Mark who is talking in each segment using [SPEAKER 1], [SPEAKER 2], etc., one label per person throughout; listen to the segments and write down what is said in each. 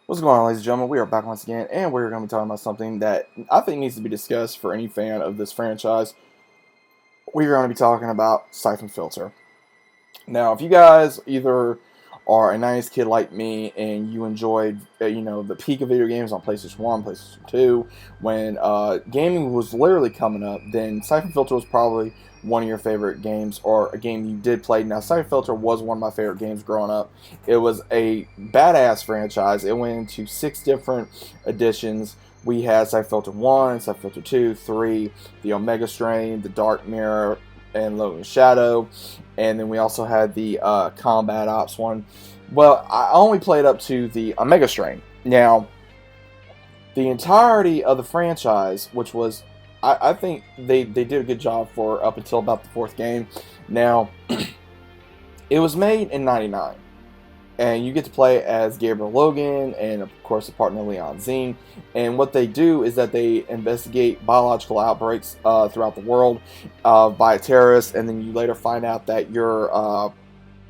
[SPEAKER 1] What's going on, ladies and gentlemen? We are back once again, and we're going to be talking about something that I think needs to be discussed for any fan of this franchise. We're going to be talking about Syphon Filter. Now, if you guys either are a 90s kid like me and you enjoyed, the peak of video games on PlayStation 1, PlayStation 2, when gaming was literally coming up, then Syphon Filter was probably one of your favorite games or a game you did play. Now, Syphon Filter was one of my favorite games growing up. It was a badass franchise. It went into 6 different editions. We had Syphon Filter 1, Syphon Filter 2, 3, the Omega Strain, the Dark Mirror, and Logan Shadow, and then we also had the Combat Ops one. Well, I only played up to the Omega Strain. Now, the entirety of the franchise, which was, I think they did a good job for up until about the 4th game. Now, it was made in '99. And you get to play as Gabriel Logan and, of course, the partner Leon Zine. And what they do is that they investigate biological outbreaks throughout the world by terrorists. And then you later find out that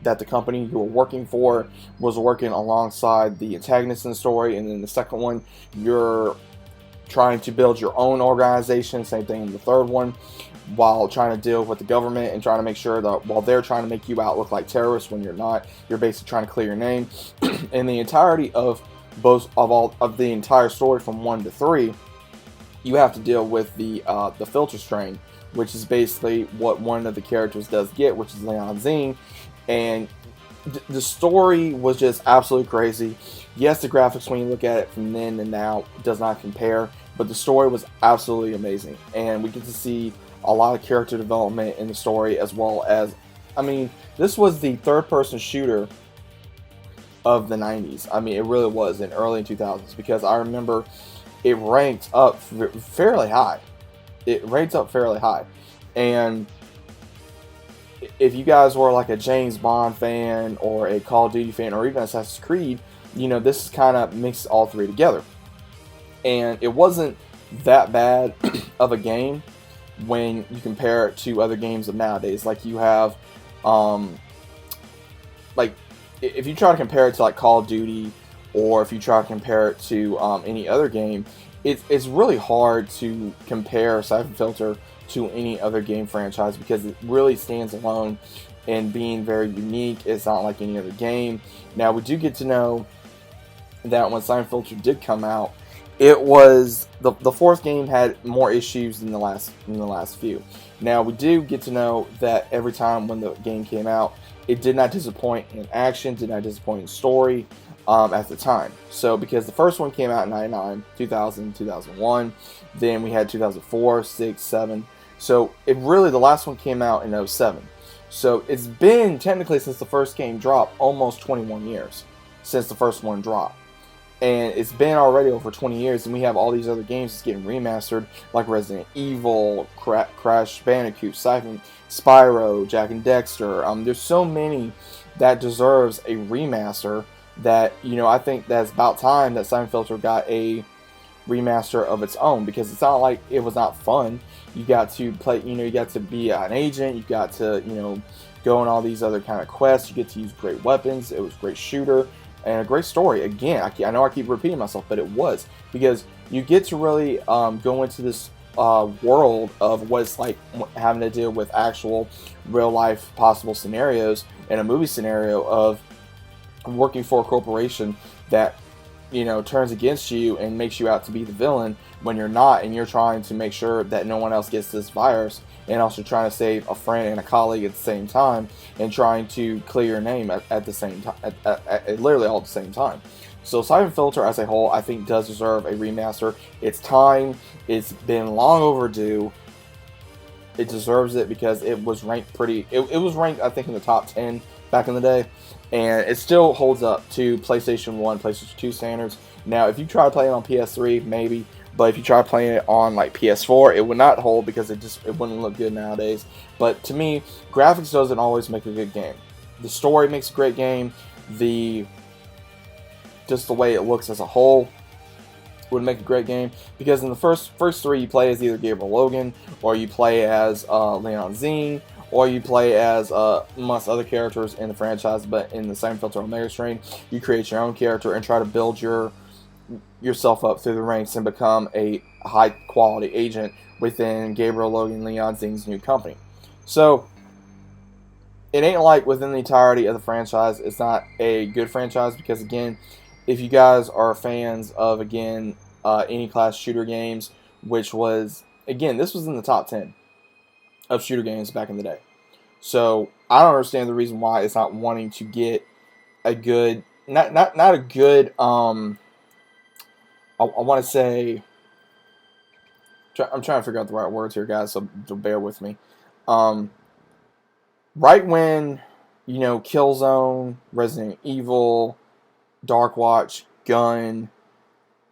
[SPEAKER 1] that the company you were working for was working alongside the antagonist in the story. And then the second one, you're trying to build your own organization. Same thing in the third one, while trying to deal with the government and trying to make sure that while they're trying to make you out look like terrorists when you're not, you're basically trying to clear your name. In the entirety of the entire story from 1 to 3, you have to deal with the filter strain, which is basically what one of the characters does get, which is Leon Zine. And the story was just absolutely crazy. Yes, the graphics, when you look at it from then and now, does not compare, but the story was absolutely amazing. And we get to see a lot of character development in the story, as well as, this was the third-person shooter of the 90s. It really was in early 2000s, because I remember it ranked up fairly high. And if you guys were like a James Bond fan or a Call of Duty fan or even Assassin's Creed, this kind of mixed all 3 together. And it wasn't that bad of a game when you compare it to other games of nowadays. Like you have, if you try to compare it to like Call of Duty, or if you try to compare it to any other game, it's really hard to compare Syphon Filter to any other game franchise, because it really stands alone in being very unique. It's not like any other game. Now, we do get to know that when Syphon Filter did come out, it was the 4th game had more issues than the last few. Now, we do get to know that every time when the game came out, it did not disappoint in action, did not disappoint in story at the time. So, because the first one came out in 99, 2000, 2001, then we had 2004, 6, 7. So, the last one came out in 07. So, it's been, technically, since the first game dropped, almost 21 years since the first one dropped. And it's been already over 20 years, and we have all these other games that's getting remastered, like Resident Evil, Crash Bandicoot, Syphon, Spyro, Jak and Daxter. There's so many that deserves a remaster that, I think that's about time that Syphon Filter got a remaster of its own, because it's not like it was not fun. You got to play, you got to be an agent, you got to, go on all these other kind of quests, you get to use great weapons. It was a great shooter and a great story. Again, I know I keep repeating myself, but it was, because you get to really go into this world of what it's like having to deal with actual real life possible scenarios in a movie scenario of working for a corporation that turns against you and makes you out to be the villain when you're not, and you're trying to make sure that no one else gets this virus, and also trying to save a friend and a colleague at the same time, and trying to clear your name at the same time, at literally all at the same time. So Syphon Filter as a whole, I think, does deserve a remaster. It's time. It's been long overdue. It deserves it, because it was ranked it was ranked, I think, in the top 10 back in the day, and it still holds up to PlayStation 1, PlayStation 2 standards. Now, if you try to play it on PS3, maybe, but if you try playing it on like PS4, it would not hold, because it wouldn't look good nowadays. But to me, graphics doesn't always make a good game. The story makes a great game. Just the way it looks as a whole would make a great game, because in the first 3 you play as either Gabriel Logan, or you play as Leon Zine, or you play as amongst other characters in the franchise. But in the Syphon Filter Omega Strain, you create your own character and try to build your yourself up through the ranks and become a high quality agent within Gabriel Logan Leon Zing's new company. So it ain't like within the entirety of the franchise, it's not a good franchise because, again, if you guys are fans of, again, any class shooter games, which was, again, this was in the top 10 of shooter games back in the day. So I don't understand the reason why it's not wanting to get a good, not a good, I want to say, I'm trying to figure out the right words here, guys, so bear with me. Right when, Killzone, Resident Evil, Dark Watch, Gun,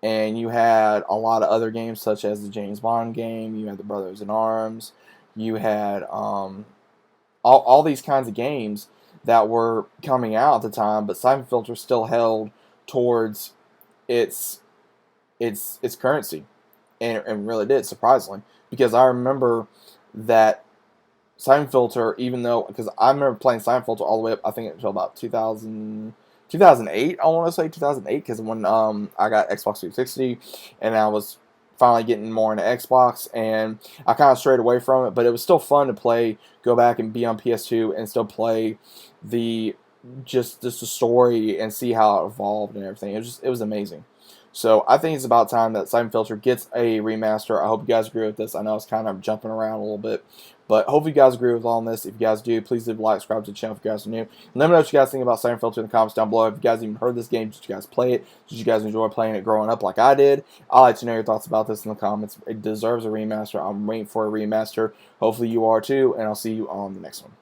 [SPEAKER 1] and you had a lot of other games such as the James Bond game, you had the Brothers in Arms, you had all these kinds of games that were coming out at the time, but Syphon Filter still held towards its currency, and really did, surprisingly, because I remember that Syphon Filter, even though, because I remember playing Syphon Filter all the way up, I think until about 2008, I want to say 2008, because when I got Xbox 360, and I was finally getting more into Xbox, and I kind of strayed away from it, but it was still fun to play, go back and be on PS2, and still play just the story, and see how it evolved and everything. It was amazing. So I think it's about time that Syphon Filter gets a remaster. I hope you guys agree with this. I know it's kind of jumping around a little bit, but hopefully you guys agree with all this. If you guys do, please leave a like, subscribe to the channel if you guys are new. And let me know what you guys think about Syphon Filter in the comments down below. If you guys even heard this game, did you guys play it? Did you guys enjoy playing it growing up like I did? I'd like to know your thoughts about this in the comments. It deserves a remaster. I'm waiting for a remaster. Hopefully you are too, and I'll see you on the next one.